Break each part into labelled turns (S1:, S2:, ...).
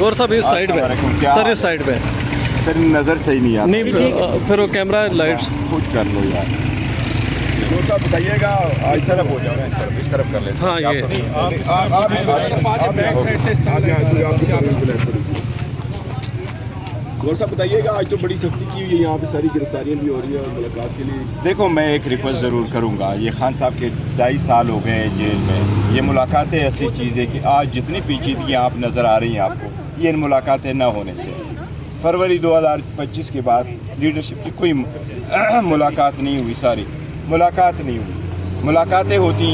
S1: गौर साहब इस साइड पे सर, इस साइड पे
S2: तेरी नज़र सही नहीं आती।
S1: नहीं, फिर वो कैमरा लाइट्स
S2: कुछ कर लो यार। तो साहब बताइएगा, इस तरफ हो जाओ ना, इस तरफ कर लेते हैं।
S1: हाँ, ये
S2: गौर साहब बताइएगा, आज तो बड़ी सख्ती की हुई है, यहाँ पे सारी गिरफ्तारियाँ भी हो रही है और मुलाकात के लिए। देखो, मैं एक रिक्वेस्ट ज़रूर करूँगा। ये खान साहब के 2.5 साल हो गए जेल में। ये मुलाकातें ऐसी चीज़ है कि आज जितनी पेचीदगियाँ आप नज़र आ रही हैं आपको, ये इन मुलाकातें न होने से। फरवरी 2025 के बाद लीडरशिप की कोई मुलाकात नहीं हुई, सारी मुलाकात नहीं हुई। मुलाकातें होती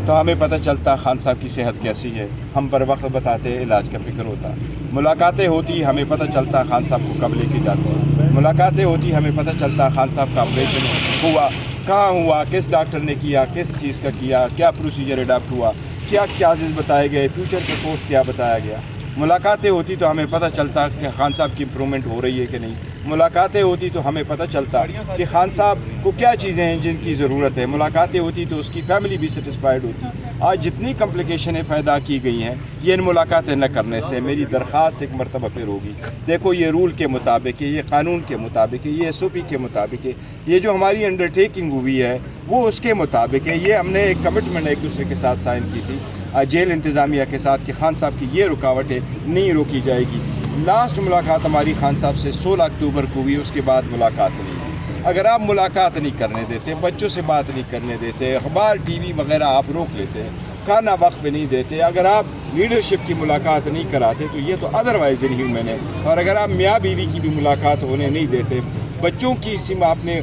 S2: तो हमें पता चलता खान साहब की सेहत कैसी है, हम बर वक्त बताते, इलाज का फिक्र होता। मुलाकातें होती हमें पता चलता खान साहब को कब लेके जाते हैं। मुलाकातें होती हमें पता चलता खान साहब का ऑपरेशन हुआ, कहाँ हुआ, किस डॉक्टर ने किया, किस चीज़ का किया, क्या प्रोसीजर अडाप्ट हुआ, क्या क्लासेस बताए गए, फ्यूचर का कोर्स क्या बताया गया। मुलाकातें होती तो हमें पता चलता कि खान साहब की इम्प्रूवमेंट हो रही है कि नहीं। मुलाकातें होती तो हमें पता चलता कि खान साहब को क्या चीज़ें हैं जिनकी ज़रूरत है। मुलाकातें होती तो उसकी फैमिली भी सेटिस्फाइड होती। आज जितनी कॉम्प्लिकेशनें पैदा की गई हैं ये इन मुलाकातें न करने से। मेरी दरख्वास्त एक मरतबा फिर होगी, देखो ये रूल के मुताबिक है, ये कानून के मुताबिक है, ये SOP के मुताबिक है, ये जो हमारी अंडरटेकिंग हुई है वो उसके मुताबिक है। ये हमने एक कमिटमेंट एक दूसरे के साथ साइन की थी जेल इंतज़ामिया के साथ कि खान साहब की ये रुकावटें नहीं रोकी जाएगी। लास्ट मुलाकात हमारी खान साहब से 16 अक्टूबर को हुई, उसके बाद मुलाकात नहीं हुई। अगर आप मुलाकात नहीं करने देते, बच्चों से बात नहीं करने देते, अखबार TV वगैरह आप रोक लेते हैं, खाना वक्त पे नहीं देते, अगर आप लीडरशिप की मुलाकात नहीं कराते तो ये तो अदरवाइज़ इनह्यूमन है। और अगर आप मियाँ बीवी की भी मुलाकात होने नहीं देते, बच्चों की सिम आपने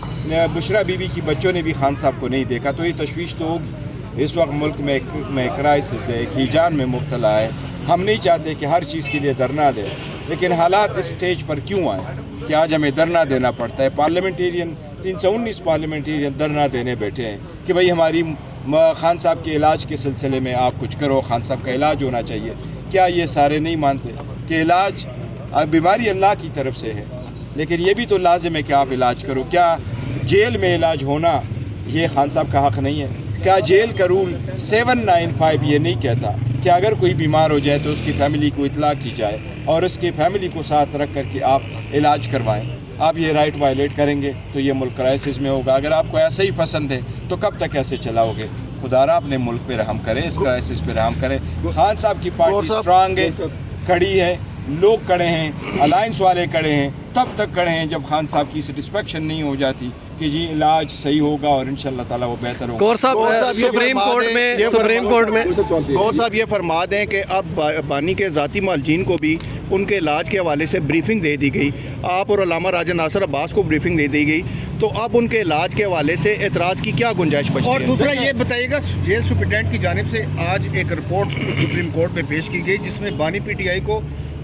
S2: बुशरा बीवी की बच्चों ने भी खान साहब को नहीं देखा, तो ये तशवीश तो होगी। इस वक्त मुल्क में क्राइसिस है, एक हिजान में मुब्तला है। हम नहीं चाहते कि हर चीज़ के लिए धरना दें, लेकिन हालात इस स्टेज पर क्यों आए कि आज हमें धरना देना पड़ता है। पार्लियामेंटेरियन 319 पार्लियामेंटेरियन धरना देने बैठे हैं कि भाई हमारी खान साहब के इलाज के सिलसिले में आप कुछ करो, खान साहब का इलाज होना चाहिए। क्या ये सारे नहीं मानते कि इलाज बीमारी अल्लाह की तरफ से है, लेकिन ये भी तो लाजिम है कि आप इलाज करो। क्या जेल में इलाज होना ये खान साहब का हक़ नहीं है? क्या जेल का रूल 795 ये नहीं कहता कि अगर कोई बीमार हो जाए तो उसकी फैमिली को इतला की जाए और उसकी फैमिली को साथ रख कर के आप इलाज करवाएं? आप ये राइट वायलेट करेंगे तो ये मुल्क क्राइसिस में होगा। अगर आपको ऐसे ही पसंद है तो कब तक ऐसे चलाओगे? खुदारा अपने मुल्क पे रहम करें, इस क्राइसिस पे रहम करें। खान साहब की पार्टी स्ट्रांग है, खड़ी है, लोग खड़े हैं, अलायंस वाले खड़े हैं, तब तक खड़े हैं जब खान साहब की सेटिस्फेक्शन नहीं हो जाती कि जी इलाज सही होगा और इंशाल्लाह ताला वो बेहतर होगा।
S1: गौर साहब सुप्रीम कोर्ट में
S3: गौर साहब ये फरमा दें कि अब बानी के ज़ाती मालजीन को भी उनके इलाज के हवाले से ब्रीफिंग दे दी गई। आप और अल्लामा राजा नासिर अब्बास को ब्रीफिंग दे दी गई, तो अब उनके इलाज के हवाले से एतराज़ की क्या गुंजाइश बची है?
S4: और दूसरा ये बताइएगा, जेल सुप्रिटेंडेंट की जानिब से आज एक रिपोर्ट सुप्रीम कोर्ट में पेश की गई जिसमें बानी PTI को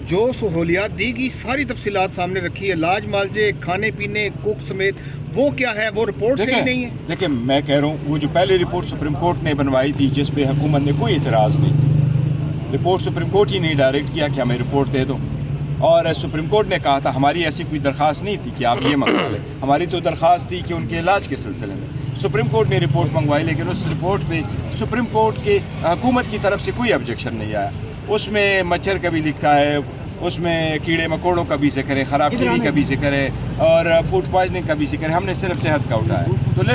S4: जो सहूलियात दी गई सारी तफसीलात सामने रखी है, इलाज मालजे, खाने पीने, कुक समेत, वो क्या है? वो रिपोर्ट सही नहीं है।
S2: देखिए, मैं कह रहा हूँ वो जो पहले रिपोर्ट सुप्रीम कोर्ट ने बनवाई थी जिस पे हुकूमत ने कोई एतराज़ नहीं थी, रिपोर्ट सुप्रीम कोर्ट ही नहीं डायरेक्ट किया कि हमें रिपोर्ट दे दो। और सुप्रीम कोर्ट ने कहा था, हमारी ऐसी कोई दरख्वास्त नहीं थी कि आप ये मंगवा लें, हमारी तो दरख्वास्त थी कि उनके इलाज के सिलसिले में। सुप्रीम कोर्ट ने रिपोर्ट मंगवाई, लेकिन उस रिपोर्ट पे सुप्रीम कोर्ट के हुकूमत की तरफ से कोई ऑब्जेक्शन नहीं आया। उसमें मच्छर का भी लिखा है, उसमें कीड़े मकोड़ों का भी जिक्र है, ख़राब टीवी का भी जिक्र है और फूड पॉइजनिंग का भी जिक्र है। हमने सिर्फ सेहत का उठाया। तो